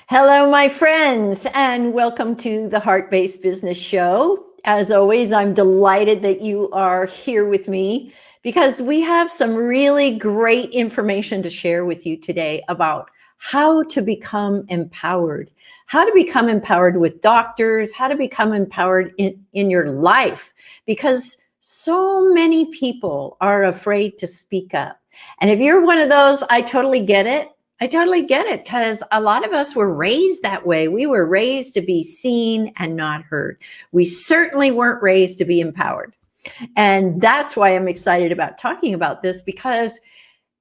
Hello, my friends, and welcome to the Heart-Based Business Show. As always, I'm delighted that you are here with me because we have some really great information to share with you today about how to become empowered with doctors, how to become empowered in your life, because so many people are afraid to speak up. And if you're one of those, I totally get it. Because a lot of us were raised that way. We were raised to be seen and not heard. We certainly weren't raised to be empowered. And that's why I'm excited about talking about this, because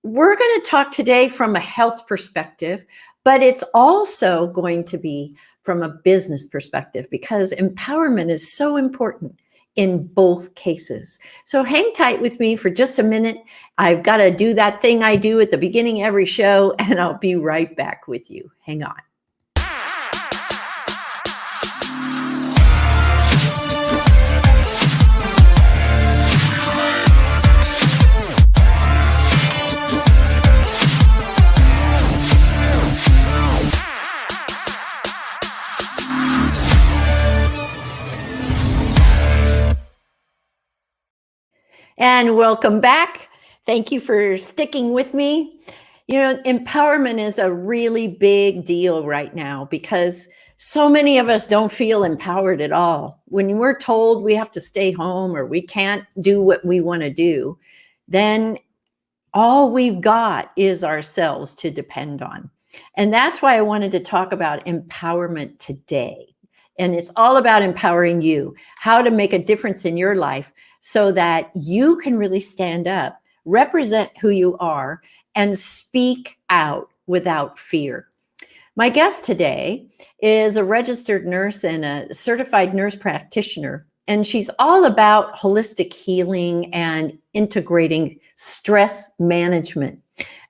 we're going to talk today from a health perspective, but it's also going to be from a business perspective, because empowerment is so important in both cases. So hang tight with me for just a minute. I've got to do that thing I do at the beginning of every show, and I'll be right back with you. Hang on. And welcome back. Thank you for sticking with me. You know, empowerment is a really big deal right now because so many of us don't feel empowered at all. When we're told we have to stay home or we can't do what we want to do, then all we've got is ourselves to depend on. And that's why I wanted to talk about empowerment today. And it's all about empowering you, how to make a difference in your life so that you can really stand up, represent who you are, and speak out without fear. My guest today is a registered nurse and a certified nurse practitioner, and she's all about holistic healing and integrating stress management.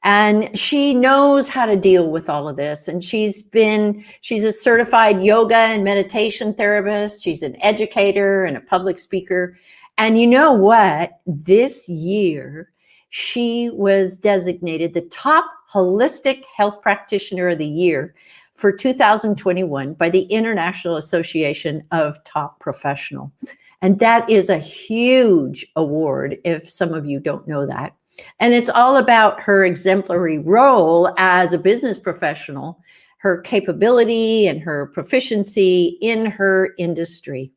And she knows how to deal with all of this. And she's a certified yoga and meditation therapist. She's an educator and a public speaker. And you know what? This year, she was designated the top Holistic Health Practitioner of the Year for 2021 by the International Association of Top Professionals. And that is a huge award, if some of you don't know that. And it's all about her exemplary role as a business professional, her capability and her proficiency in her industry.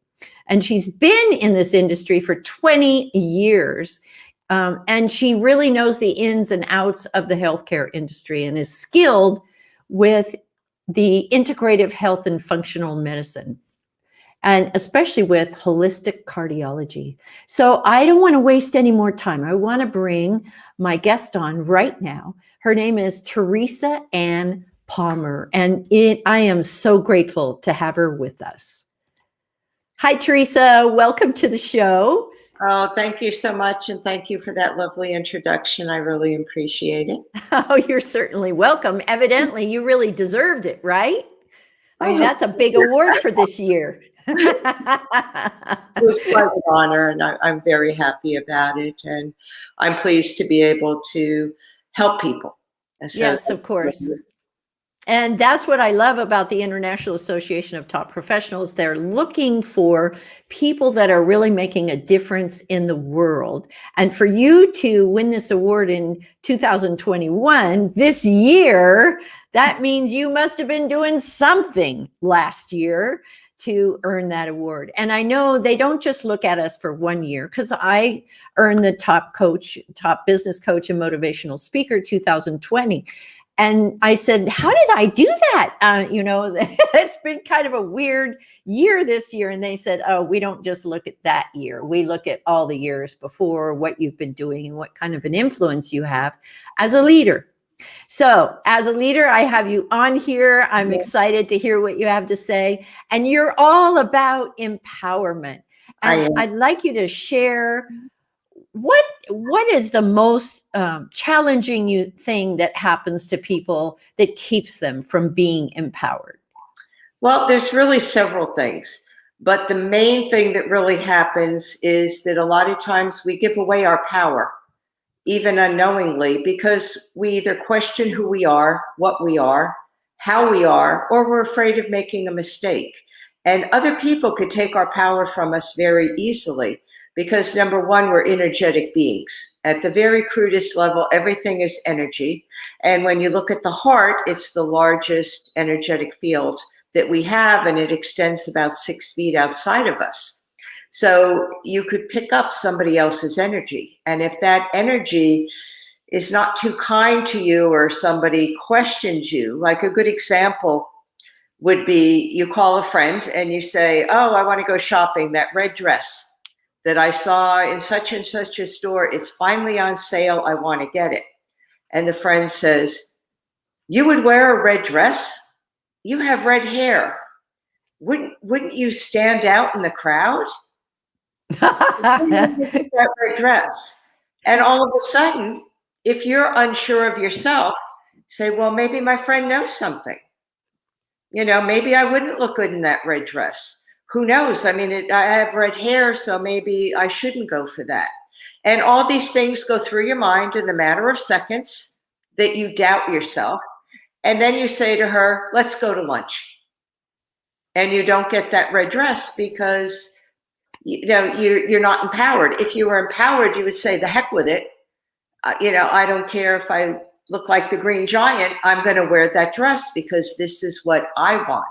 And she's been in this industry for 20 years. And she really knows the ins and outs of the healthcare industry and is skilled with the integrative health and functional medicine, and especially with holistic cardiology. So I don't want to waste any more time. I want to bring my guest on right now. Her name is Teresa Ann Palmer, and I am so grateful to have her with us. Hi, Teresa. Welcome to the show. Oh, thank you so much. And thank you for that lovely introduction. I really appreciate it. Oh, you're certainly welcome. Evidently, you really deserved it, right? I mean, that's a big award for this year. It was quite an honor, and I'm very happy about it. And I'm pleased to be able to help people. So yes, of course. And that's what I love about the International Association of Top Professionals. They're looking for people that are really making a difference in the world. And for you to win this award in 2021, this year, that means you must have been doing something last year to earn that award. And I know they don't just look at us for 1 year, because I earned the top business coach and motivational speaker 2020. And I said, how did I do that? It's been kind of a weird year this year. And they said, oh, we don't just look at that year. We look at all the years before, what you've been doing and what kind of an influence you have as a leader. So as a leader, I have you on here. I'm excited to hear what you have to say. And you're all about empowerment. And I'd like you to share what is the most challenging thing that happens to people that keeps them from being empowered? Well, there's really several things. But the main thing that really happens is that a lot of times we give away our power, even unknowingly, because we either question who we are, what we are, how we are, or we're afraid of making a mistake. And other people could take our power from us very easily because, number one, we're energetic beings. At the very crudest level, everything is energy. And when you look at the heart, it's the largest energetic field that we have, and it extends about 6 feet outside of us. So you could pick up somebody else's energy. And if that energy is not too kind to you, or somebody questions you, like a good example would be you call a friend and you say, oh, I want to go shopping, that red dress that I saw in such and such a store, it's finally on sale, I want to get it. And the friend says, you would wear a red dress? You have red hair. Wouldn't you stand out in the crowd? That red dress. And all of a sudden, if you're unsure of yourself, say, well, maybe my friend knows something. You know, maybe I wouldn't look good in that red dress. Who knows? I mean, I have red hair, so maybe I shouldn't go for that. And all these things go through your mind in the matter of seconds that you doubt yourself. And then you say to her, let's go to lunch. And you don't get that red dress because, you know, you're not empowered. If you were empowered, you would say, the heck with it. You know, I don't care if I look like the Green Giant, I'm going to wear that dress because this is what I want.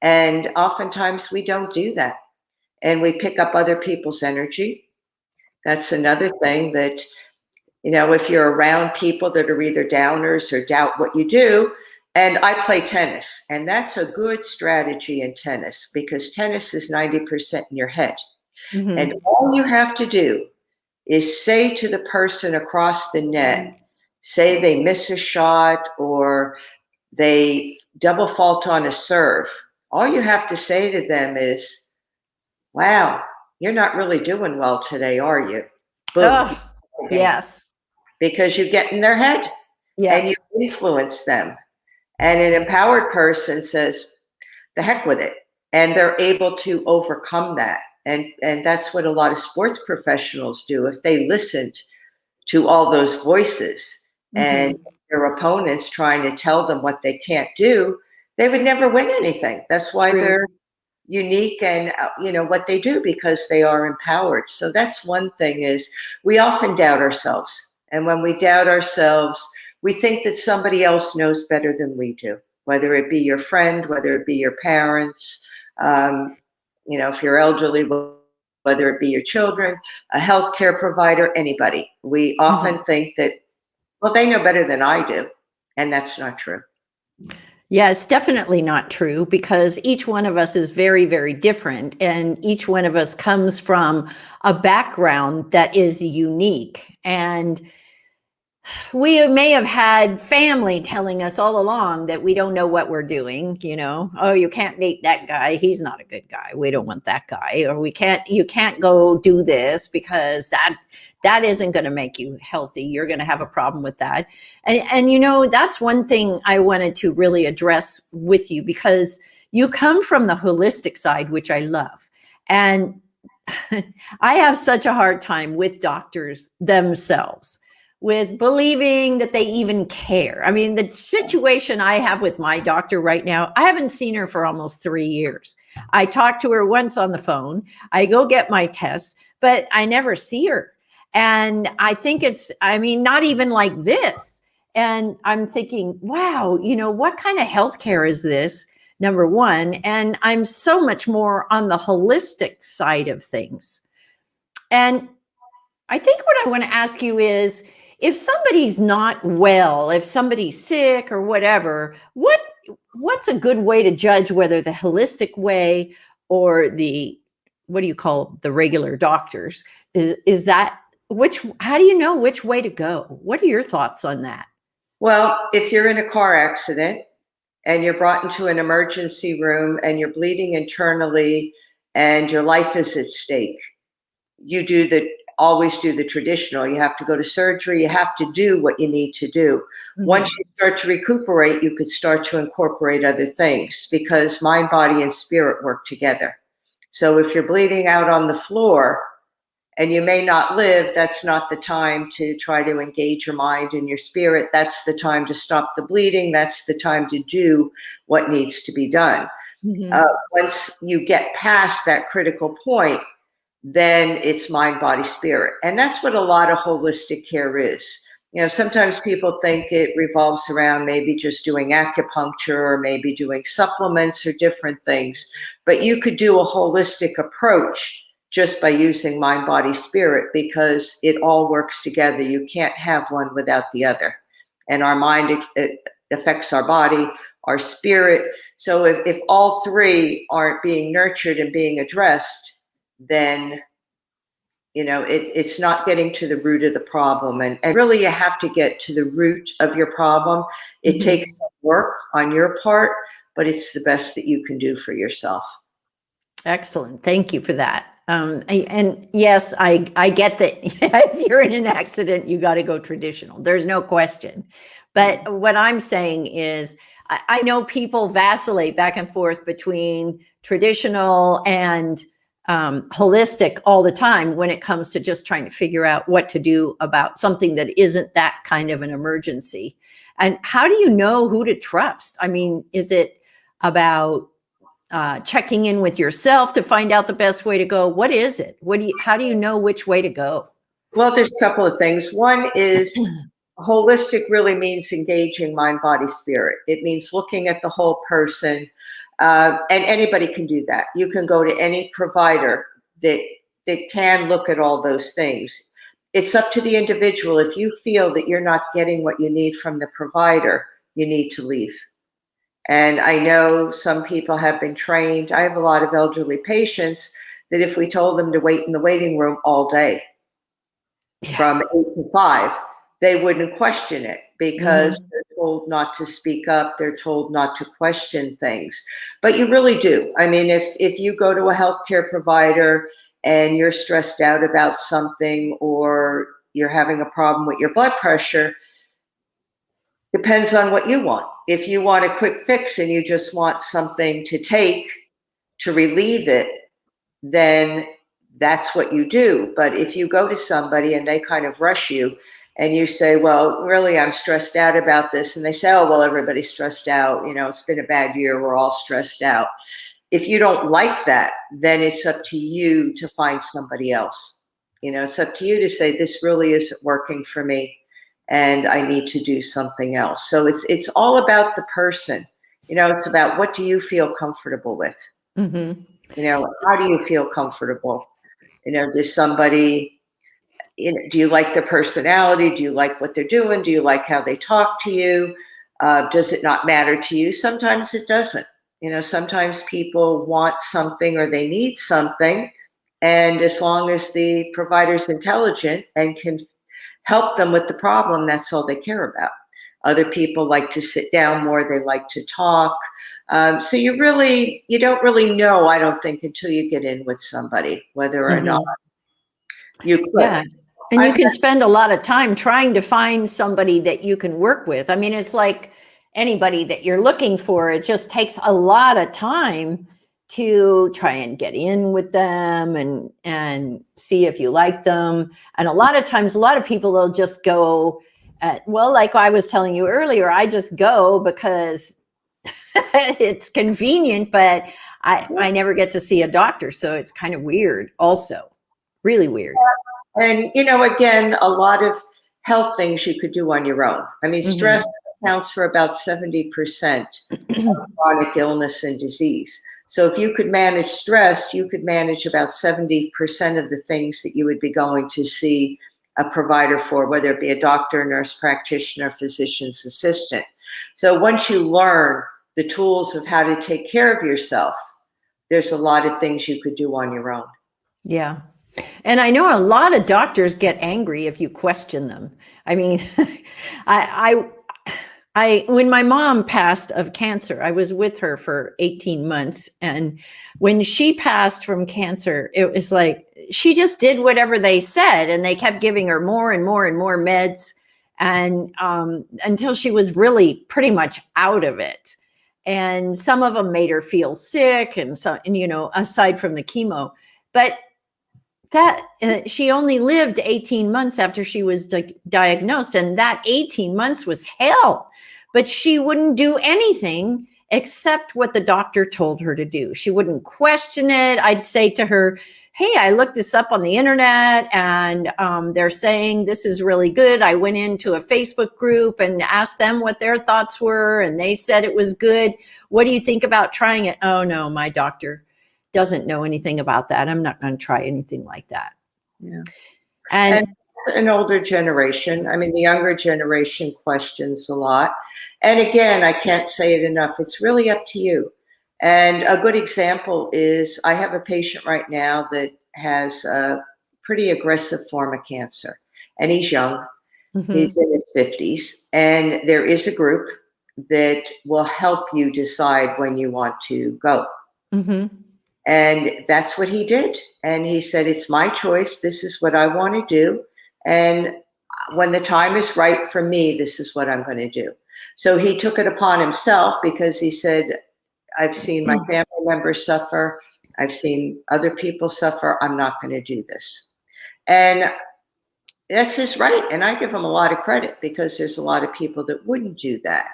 And oftentimes we don't do that. And we pick up other people's energy. That's another thing that, you know, if you're around people that are either downers or doubt what you do. And I play tennis, and that's a good strategy in tennis because tennis is 90% in your head. Mm-hmm. And all you have to do is say to the person across the net, say they miss a shot or they double fault on a serve. All you have to say to them is, wow, you're not really doing well today, are you? Boom. Oh, yes. Because you get in their head and you influence them. And an empowered person says, the heck with it. And they're able to overcome that. And that's what a lot of sports professionals do. If they listened to all those voices and their opponents trying to tell them what they can't do, they would never win anything. That's why they're unique and, you know, what they do, because they are empowered. So that's one thing, is we often doubt ourselves. And when we doubt ourselves, we think that somebody else knows better than we do, whether it be your friend, whether it be your parents, you know, if you're elderly, whether it be your children, a healthcare provider, anybody. We often think that, well, they know better than I do. And that's not true. Yeah, it's definitely not true, because each one of us is very, very different. And each one of us comes from a background that is unique. And we may have had family telling us all along that we don't know what we're doing, you know, oh, you can't date that guy, he's not a good guy, we don't want that guy, or you can't go do this because that isn't going to make you healthy, you're going to have a problem with that. And you know, that's one thing I wanted to really address with you, because you come from the holistic side, which I love. And I have such a hard time with doctors themselves, with believing that they even care. I mean, the situation I have with my doctor right now, I haven't seen her for almost 3 years. I talked to her once on the phone. I go get my tests, but I never see her. And I think not even like this. And I'm thinking, wow, you know, what kind of healthcare is this? Number one. And I'm so much more on the holistic side of things. And I think what I want to ask you is, if somebody's not well, if somebody's sick or whatever, what's a good way to judge whether the holistic way or the, what do you call the regular doctors, is that, how do you know which way to go? What are your thoughts on that? Well, if you're in a car accident and you're brought into an emergency room and you're bleeding internally and your life is at stake, you always do the traditional. You have to go to surgery. You have to do what you need to do. Mm-hmm. Once you start to recuperate, you could start to incorporate other things, because mind, body, and spirit work together. So if you're bleeding out on the floor and you may not live, that's not the time to try to engage your mind and your spirit. That's the time to stop the bleeding. That's the time to do what needs to be done. Once you get past that critical point, then it's mind, body, spirit. And that's what a lot of holistic care is. Sometimes people think it revolves around maybe just doing acupuncture or maybe doing supplements or different things. But you could do a holistic approach just by using mind, body, spirit, because it all works together. You can't have one without the other. And our mind affects our body, our spirit. So if all three aren't being nurtured and being addressed, then it's not getting to the root of the problem. And really, you have to get to the root of your problem. It takes some work on your part, but it's the best that you can do for yourself. Excellent. Thank you for that. And yes, I get that if you're in an accident, you got to go traditional. There's no question. But what I'm saying is, I know people vacillate back and forth between traditional and holistic all the time when it comes to just trying to figure out what to do about something that isn't that kind of an emergency. And how do you know who to trust? I mean, is it about checking in with yourself to find out the best way to go? What is it? How do you know which way to go? Well, there's a couple of things. One is holistic really means engaging mind, body, spirit. It means looking at the whole person. And anybody can do that. You can go to any provider that can look at all those things. It's up to the individual. If you feel that you're not getting what you need from the provider, you need to leave. And I know some people have been trained. I have a lot of elderly patients that if we told them to wait in the waiting room all day from 8 to 5, they wouldn't question it because they're told not to speak up. They're told not to question things. But you really do. I mean, if you go to a healthcare provider and you're stressed out about something or you're having a problem with your blood pressure, depends on what you want. If you want a quick fix and you just want something to take to relieve it, then that's what you do. But if you go to somebody and they kind of rush you and you say, well, really, I'm stressed out about this. And they say, oh, well, everybody's stressed out. It's been a bad year. We're all stressed out. If you don't like that, then it's up to you to find somebody else. It's up to you to say, this really isn't working for me and I need to do something else. So it's all about the person. It's about, what do you feel comfortable with? How do you feel comfortable? Does somebody, do you like their personality? Do you like what they're doing? Do you like how they talk to you? Does it not matter to you? Sometimes it doesn't. Sometimes people want something or they need something. And as long as the provider's intelligent and can help them with the problem, that's all they care about. Other people like to sit down more. They like to talk. So you don't really know, I don't think, until you get in with somebody, whether or not you click. Yeah. And you can spend a lot of time trying to find somebody that you can work with. I mean, it's like anybody that you're looking for. It just takes a lot of time to try and get in with them and see if you like them. And a lot of times, a lot of people, they'll just go, like I was telling you earlier, I just go because it's convenient, but I never get to see a doctor. So it's kind of weird also, really weird. And, again, a lot of health things you could do on your own. I mean, stress accounts for about 70% of chronic illness and disease. So if you could manage stress, you could manage about 70% of the things that you would be going to see a provider for, whether it be a doctor, nurse practitioner, physician's assistant. So once you learn the tools of how to take care of yourself, there's a lot of things you could do on your own. Yeah. And I know a lot of doctors get angry if you question them. I mean, when my mom passed of cancer, I was with her for 18 months. And when she passed from cancer, it was like, she just did whatever they said, and they kept giving her more and more and more meds. And until she was really pretty much out of it. And some of them made her feel sick and aside from the chemo, but she only lived 18 months after she was diagnosed, and that 18 months was hell. But she wouldn't do anything except what the doctor told her to do. She wouldn't question it. I'd say to her, hey, I looked this up on the internet, and they're saying this is really good. I went into a Facebook group and asked them what their thoughts were, and they said it was good. What do you think about trying it? Oh, no, my doctor doesn't know anything about that. I'm not going to try anything like that. Yeah. And an older generation. I mean, the younger generation questions a lot. And again, I can't say it enough. It's really up to you. And a good example is I have a patient right now that has a pretty aggressive form of cancer, and he's young. He's in his 50s, and there is a group that will help you decide when you want to go. And that's what he did. And he said, it's my choice. This is what I want to do. And when the time is right for me, this is what I'm going to do. So he took it upon himself because he said, I've seen my family members suffer. I've seen other people suffer. I'm not going to do this. And that's his right. And I give him a lot of credit because there's a lot of people that wouldn't do that.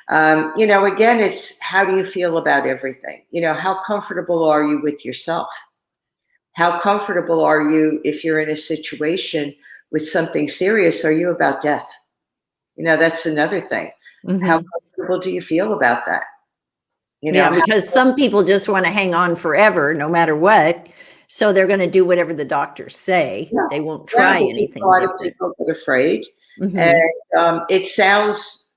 Again, it's how do you feel about everything? How comfortable are you with yourself? How comfortable are you if you're in a situation with something serious? Are you about death? That's another thing. How comfortable do you feel about that? Because some people just want to hang on forever, no matter what. So they're going to do whatever the doctors say. Yeah. They won't try anything. A lot of people get afraid. And it sounds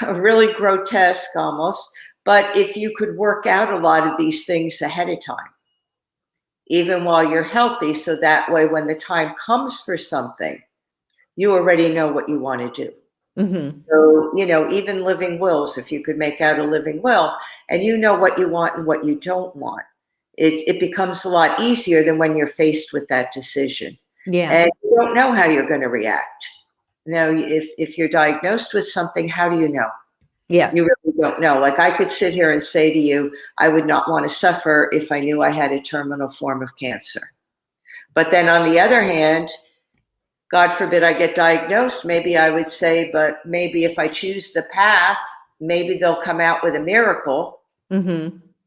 really grotesque almost, but if you could work out a lot of these things ahead of time, even while you're healthy, so that way when the time comes for something, you already know what you want to do. So, even living wills, if you could make out a living will and you know what you want and what you don't want, it becomes a lot easier than when you're faced with that decision. Yeah. And you don't know how you're going to react. If you're diagnosed with something, how do you know? Yeah. You really don't know. Like I could sit here and say to you, I would not want to suffer if I knew I had a terminal form of cancer. But then on the other hand, God forbid I get diagnosed, maybe I would say, but maybe if I choose the path, maybe they'll come out with a miracle.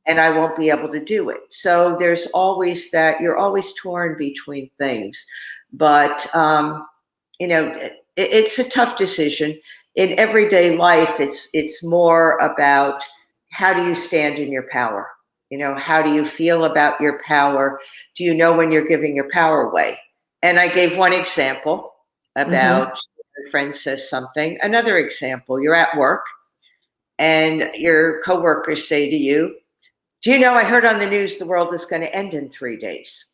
And I won't be able to do it. So there's always that, you're always torn between things. But, it's a tough decision. In everyday life, it's more about how do you stand in your power? How do you feel about your power? Do you know when you're giving your power away? And I gave one example about your friend says something. Another example, you're at work and your coworkers say to you, do you know, I heard on the news the world is going to end in 3 days.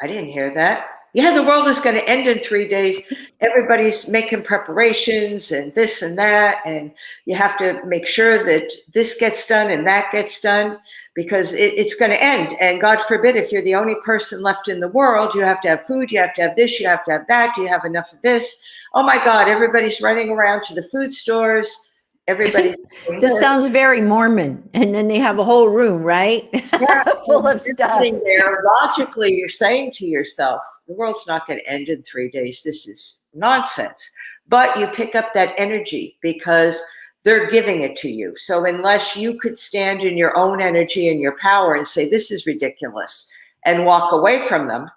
I didn't hear that. Yeah, the world is going to end in 3 days. Everybody's making preparations and this and that. And you have to make sure that this gets done and that gets done because it's going to end. And God forbid, if you're the only person left in the world, you have to have food, you have to have this, you have to have that. Do you have enough of this? Oh my God, everybody's running around to the food stores. Everybody. This sounds very Mormon. And then they have a whole room, right? Yeah, full of stuff. There, logically, you're saying to yourself, the world's not going to end in 3 days. This is nonsense. But you pick up that energy because they're giving it to you. So unless you could stand in your own energy and your power and say, this is ridiculous, and walk away from them,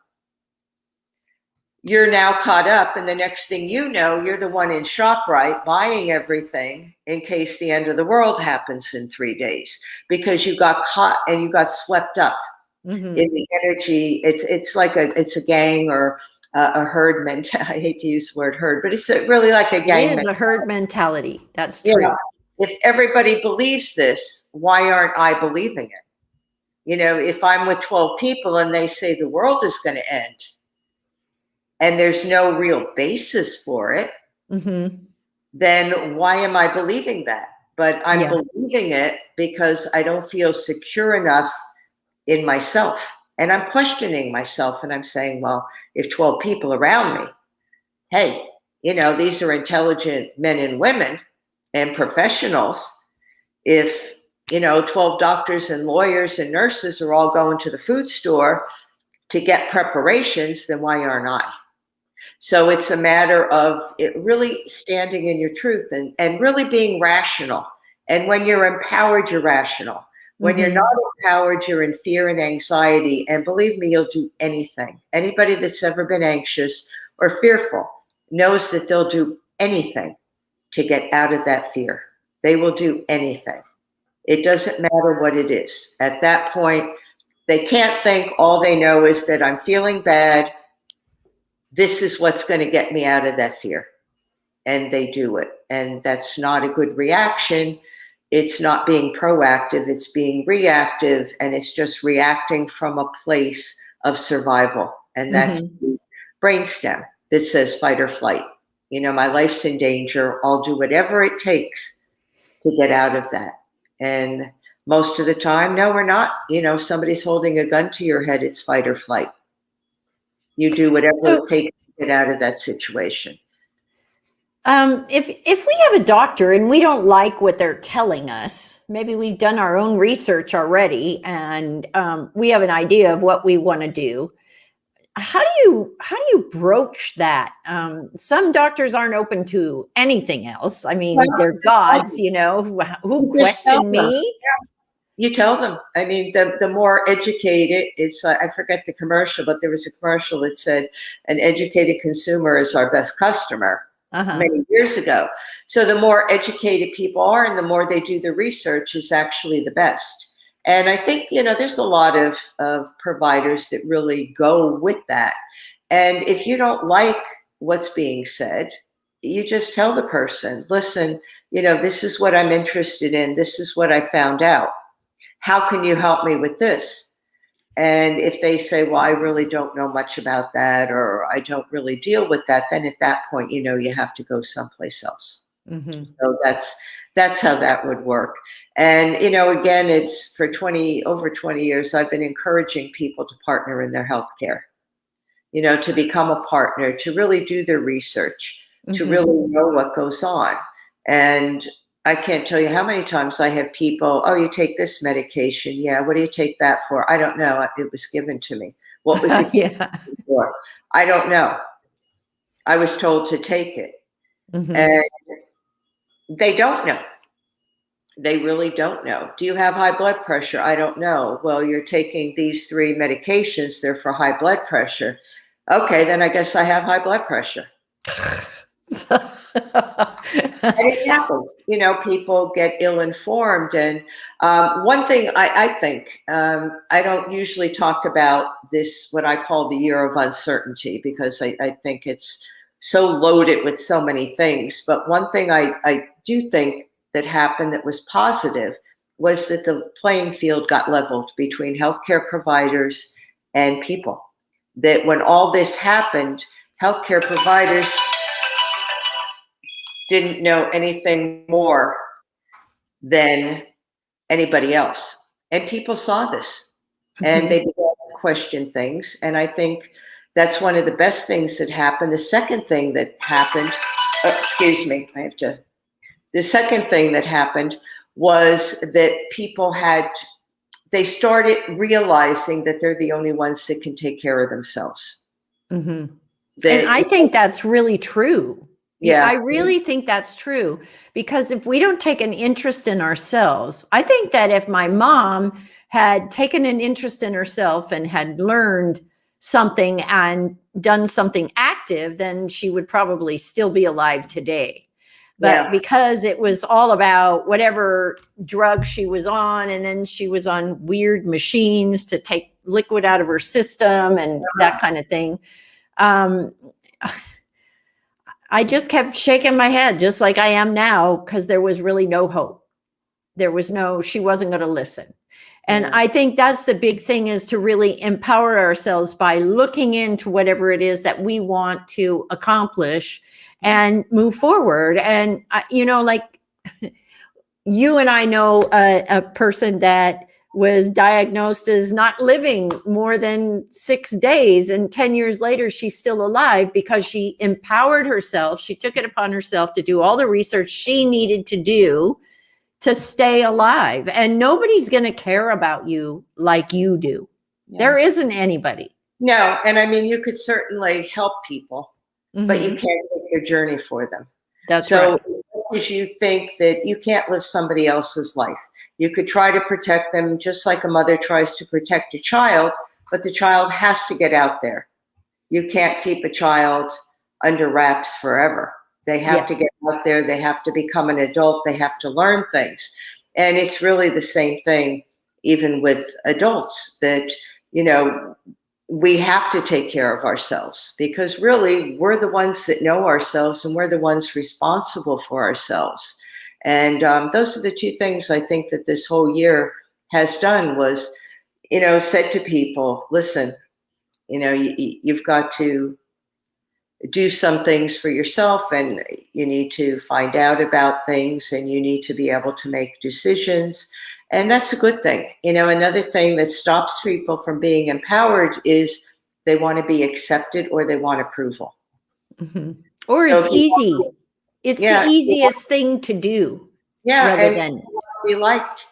you're now caught up, and the next thing you know, you're the one in ShopRite buying everything in case the end of the world happens in 3 days because you got caught and you got swept up in the energy. It's like it's a gang or a herd mentality. I hate to use the word herd, but it's really like a gang. It is a herd mentality. That's true. If everybody believes this, why aren't I believing it? If I'm with 12 people and they say the world is going to end, and there's no real basis for it, then why am I believing that? But I'm believing it because I don't feel secure enough in myself. And I'm questioning myself and I'm saying, well, if 12 people around me, hey, these are intelligent men and women and professionals. If, 12 doctors and lawyers and nurses are all going to the food store to get preparations, then why aren't I? So it's a matter of it really standing in your truth and really being rational. And when you're empowered, you're rational. When you're not empowered, you're in fear and anxiety. And believe me, you'll do anything. Anybody that's ever been anxious or fearful knows that they'll do anything to get out of that fear. They will do anything. It doesn't matter what it is. At that point, they can't think. All they know is that I'm feeling bad. This is what's going to get me out of that fear. And they do it. And that's not a good reaction. It's not being proactive. It's being reactive. And it's just reacting from a place of survival. And that's the brainstem that says fight or flight. You know, my life's in danger. I'll do whatever it takes to get out of that. And most of the time, no, we're not. You know, somebody's holding a gun to your head, it's fight or flight. You do whatever it takes to get out of that situation. If we have a doctor and we don't like what they're telling us, maybe we've done our own research already and we have an idea of what we want to do. How do you broach that? Some doctors aren't open to anything else. I mean, they're gods, you know, who question me. You tell them. I mean, the more educated, it's, I forget the commercial, but there was a commercial that said an educated consumer is our best customer many years ago. So the more educated people are and the more they do the research is actually the best. And I think, you know, there's a lot of providers that really go with that. And if you don't like what's being said, you just tell the person, listen, you know, this is what I'm interested in. This is what I found out. How can you help me with this? And if they say, well, I really don't know much about that, or I don't really deal with that, then at that point, you know, you have to go someplace else. So that's how that would work. And, you know, again, it's for over 20 years, I've been encouraging people to partner in their healthcare, you know, to become a partner, to really do their research, to really know what goes on. And I can't tell you how many times I have people, oh, you take this medication. Yeah. What do you take that for? I don't know. It was given to me. What was it given for? I don't know. I was told to take it. And they don't know. They really don't know. Do you have high blood pressure? I don't know. Well, you're taking these 3 medications. They're for high blood pressure. Okay, then I guess I have high blood pressure. And it happens. You know, people get ill-informed. And one thing I think, I don't usually talk about this, what I call the year of uncertainty, because I think it's so loaded with so many things. But one thing I do think that happened that was positive was that the playing field got leveled between healthcare providers and people. That when all this happened, healthcare providers didn't know anything more than anybody else. And people saw this and they began to question things. And I think that's one of the best things that happened. The second thing that happened, the second thing that happened was that people they started realizing that they're the only ones that can take care of themselves. And I think that's really true. Yeah, I really think that's true, because if we don't take an interest in ourselves, I think that if my mom had taken an interest in herself and had learned something and done something active, then she would probably still be alive today. But because it was all about whatever drug she was on, and then she was on weird machines to take liquid out of her system and that kind of thing, I just kept shaking my head, just like I am now, because there was really no hope. She wasn't going to listen. And I think that's the big thing, is to really empower ourselves by looking into whatever it is that we want to accomplish and move forward. And, you know, like you and I know a person that was diagnosed as not living more than 6 days. And 10 years later, she's still alive because she empowered herself. She took it upon herself to do all the research she needed to do to stay alive. And nobody's going to care about you like you do. There isn't anybody. No, and I mean, you could certainly help people, but you Mhm. can't take their journey for them. That's So right. as you think that you can't live somebody else's life. You could try to protect them just like a mother tries to protect a child, but the child has to get out there. You can't keep a child under wraps forever. They have Yeah. to get out there. They have to become an adult. They have to learn things. And it's really the same thing, even with adults, that, you know, we have to take care of ourselves because really we're the ones that know ourselves and we're the ones responsible for ourselves. And those are the two things I think that this whole year has done was, said to people, listen, you've got to do some things for yourself and you need to find out about things and you need to be able to make decisions. And that's a good thing. Another thing that stops people from being empowered is they want to be accepted or they want approval. Mhm. Or So it's easy. It's the yeah, easiest thing to do yeah, rather and than. be liked.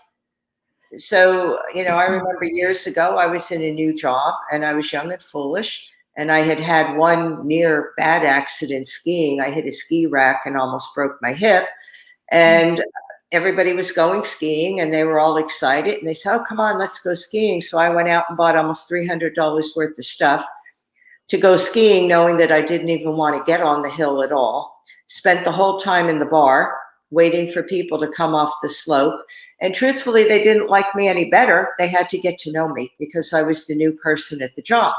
So, I remember years ago, I was in a new job and I was young and foolish. And I had had one near bad accident skiing. I hit a ski rack and almost broke my hip. And everybody was going skiing and they were all excited. And they said, oh, come on, let's go skiing. So I went out and bought almost $300 worth of stuff to go skiing, knowing that I didn't even want to get on the hill at all. Spent the whole time in the bar waiting for people to come off the slope. And truthfully, they didn't like me any better. They had to get to know me because I was the new person at the job.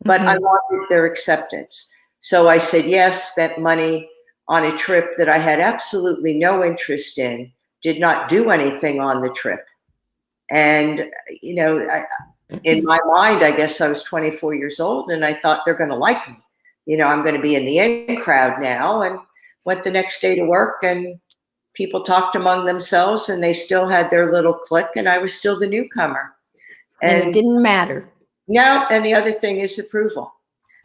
But I Mhm. wanted their acceptance. So I said yes, spent money on a trip that I had absolutely no interest in, did not do anything on the trip. And, in my mind, I guess I was 24 years old and I thought they're going to like me. I'm going to be in the in crowd now. And went the next day to work and people talked among themselves and they still had their little clique and I was still the newcomer. And it And didn't matter. now, and the other thing is approval.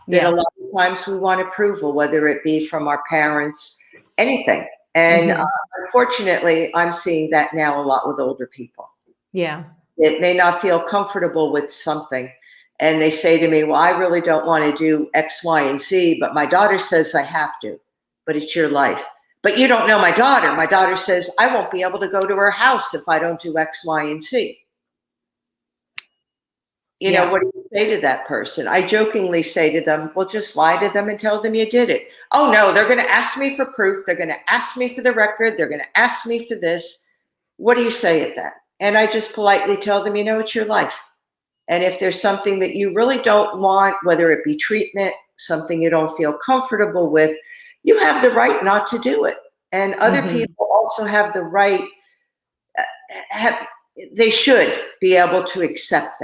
That a Yeah. lot of times we want approval, whether it be from our parents, anything. And Mhm. unfortunately, I'm seeing that now a lot with older people. Yeah. It may not feel comfortable with something. And they say to me, well, I really don't want to do X, Y, and Z, but my daughter says I have to, but it's your life. But you don't know my daughter. My daughter says I won't be able to go to her house if I don't do X, Y, and Z. Yeah. What do you say to that person? I jokingly say to them, well, just lie to them and tell them you did it. Oh, no, they're going to ask me for proof. They're going to ask me for the record. They're going to ask me for this. What do you say at that? And I just politely tell them, it's your life. And if there's something that you really don't want, whether it be treatment, something you don't feel comfortable with, you have the right not to do it. And other Mhm. people also have the right, they should be able to accept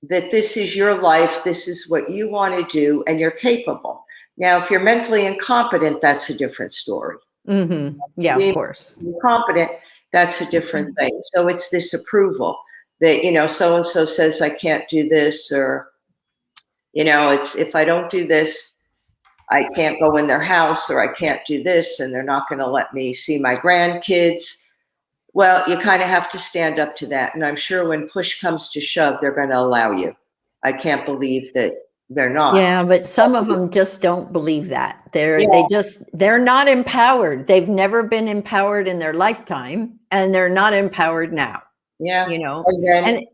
that this is your life, this is what you want to do, and you're capable. Now, if you're mentally incompetent, that's a different story. Mhm. Yeah, of Being course. incompetent, that's a different thing. So it's this approval that, so and so says I can't do this, or, it's if I don't do this, I can't go in their house, or I can't do this, and they're not going to let me see my grandkids. Well, you kind of have to stand up to that. And I'm sure when push comes to shove, they're going to allow you. I can't believe that they're not. Yeah, but some of them just don't believe that. Yeah, They're not empowered. They've never been empowered in their lifetime, and they're not empowered now, yeah. you know? And then, And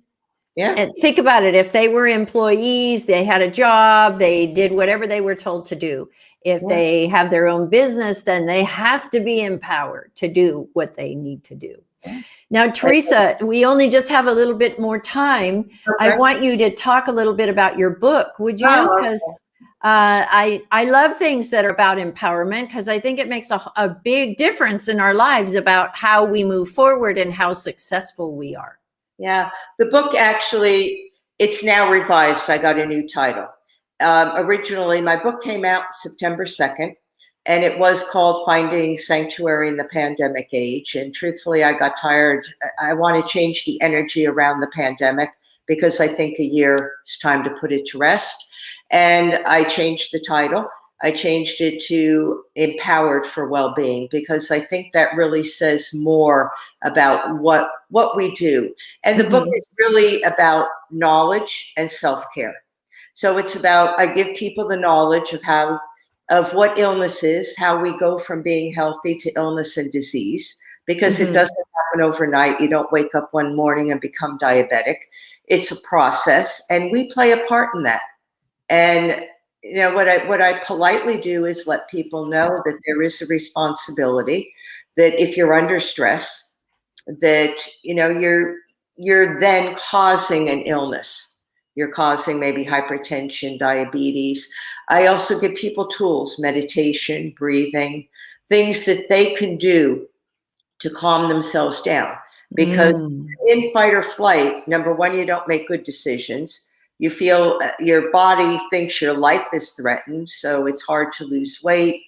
yeah, And think about it. If they were employees, they had a job, they did whatever they were told to do. If yeah. they have their own business, then they have to be empowered to do what they need to do. Yeah. Now, Teresa, we only just have a little bit more time. I Okay. want you to talk a little bit about your book, would you? Oh, Because I love things that are about empowerment because I think it makes a big difference in our lives about how we move forward and how successful we are. yeah. The book actually, it's now revised. I got a new title. Originally, my book came out September 2nd, and it was called Finding Sanctuary in the Pandemic Age. And truthfully, I got tired. I want to change the energy around the pandemic because I think a year is time to put it to rest. And I changed the title. I changed it to Empowered for Well-Being because I think that really says more about what we do. And the book Mhm. is really about knowledge and self-care. So it's about, I give people the knowledge of what illness is, how we go from being healthy to illness and disease, because it doesn't happen overnight. You don't wake up one morning and become diabetic. It's a process, and we play a part in that. And what I politely do is let people know that there is a responsibility, that if you're under stress, that you're then causing an illness. You're causing maybe hypertension, diabetes. I also give people tools, meditation, breathing, things that they can do to calm themselves down. Because in fight or flight, number one, you don't make good decisions. You feel your body thinks your life is threatened, so it's hard to lose weight.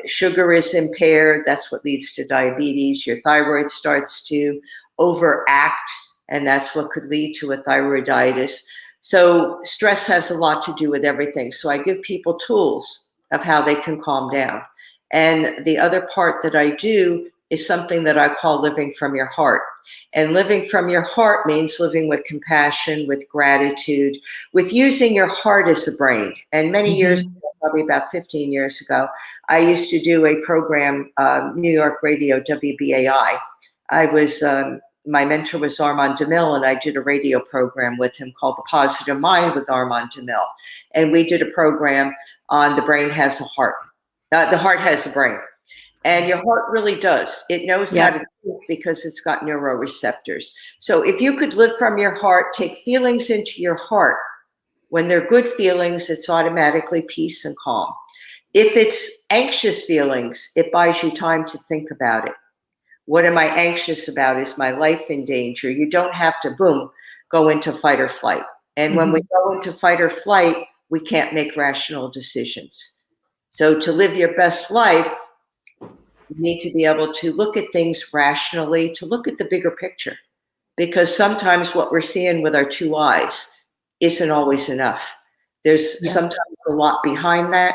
Sugar is impaired. That's what leads to diabetes. Your thyroid starts to overact, and that's what could lead to a thyroiditis. So stress has a lot to do with everything. So I give people tools of how they can calm down. And the other part that I do is something that I call living from your heart. And living from your heart means living with compassion, with gratitude, with using your heart as a brain. And many years ago, probably about 15 years ago, I used to do a program, New York Radio, WBAI. My mentor was Armand DeMille, and I did a radio program with him called The Positive Mind with Armand DeMille. And we did a program on the brain has a heart. The heart has a brain. And your heart really does. It knows how to think because it's got neuroreceptors. So if you could live from your heart, take feelings into your heart. When they're good feelings, it's automatically peace and calm. If it's anxious feelings, it buys you time to think about it. What am I anxious about? Is my life in danger? You don't have to, boom, go into fight or flight. And when we go into fight or flight, we can't make rational decisions. So to live your best life, you need to be able to look at things rationally, to look at the bigger picture, because sometimes what we're seeing with our two eyes isn't always enough. There's sometimes a lot behind that,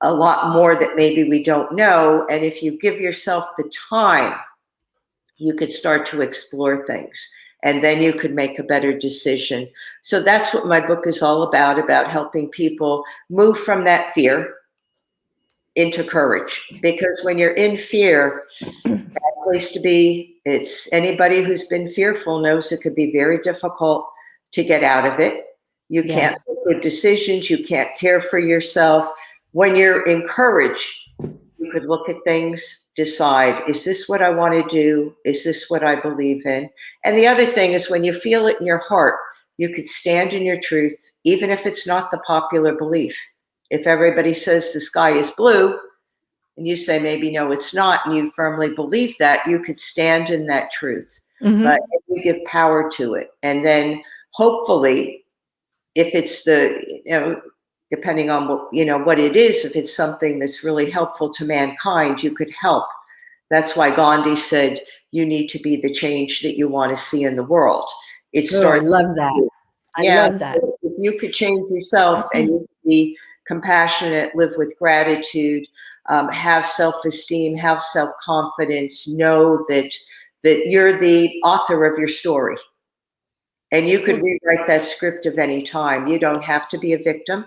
a lot more that maybe we don't know. And if you give yourself the time, you could start to explore things, and then you could make a better decision. So that's what my book is all about helping people move from that fear into courage. Because when you're in fear, bad place to be. It's anybody who's been fearful knows it could be very difficult to get out of it. You can't make good decisions. You can't care for yourself. When you're encouraged, you could look at things, decide, is this what I want to do? Is this what I believe in? And the other thing is, when you feel it in your heart, you could stand in your truth, even if it's not the popular belief. If everybody says the sky is blue, and you say, maybe, no, it's not, and you firmly believe that, you could stand in that truth. But if you give power to it, and then hopefully, if it's depending on what it is, if it's something that's really helpful to mankind, you could help. That's why Gandhi said, you need to be the change that you want to see in the world. It starts. I love that. I love that. If you could change yourself and you could be compassionate, live with gratitude, have self-esteem, have self-confidence, know that you're the author of your story. And you could rewrite that script of any time. You don't have to be a victim.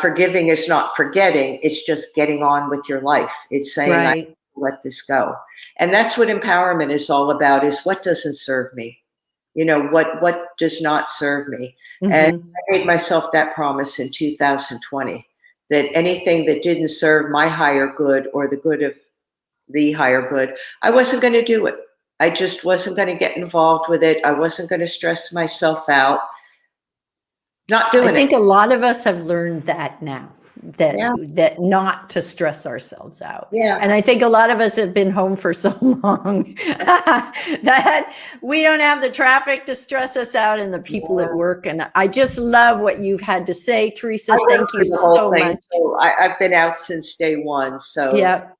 Forgiving is not forgetting. It's just getting on with your life. It's saying, I let this go. And that's what empowerment is all about, is what doesn't serve me. What does not serve me. And I made myself that promise in 2020, that anything that didn't serve my higher good or the good of the higher good, I wasn't going to do it. I just wasn't going to get involved with it. I wasn't going to stress myself out. Not doing it. I think a lot of us have learned that now, that not to stress ourselves out. Yeah. And I think a lot of us have been home for so long that we don't have the traffic to stress us out and the people at work. And I just love what you've had to say, Teresa. Thank you so much. So I've been out since day one. So yep.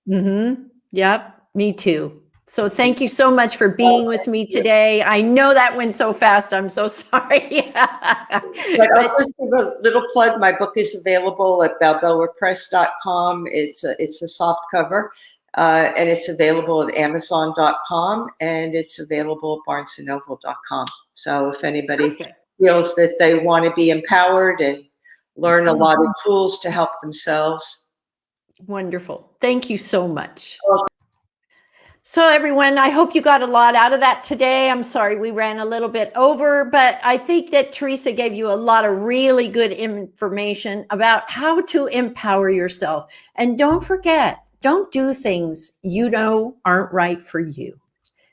Yep. Me too. So thank you so much for being with me today. I know that went so fast. I'm so sorry. But I'll just give a little plug. My book is available at balboapress.com. It's a soft cover, and it's available at amazon.com, and it's available at barnesandnoble.com. So if anybody feels that they want to be empowered and learn a lot of tools to help themselves. Wonderful. Thank you so much. Well, So everyone, I hope you got a lot out of that today. I'm sorry we ran a little bit over, but I think that Teresa gave you a lot of really good information about how to empower yourself. And don't forget, don't do things you know aren't right for you.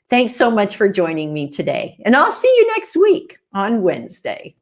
Thanks so much for joining me today. And I'll see you next week on Wednesday.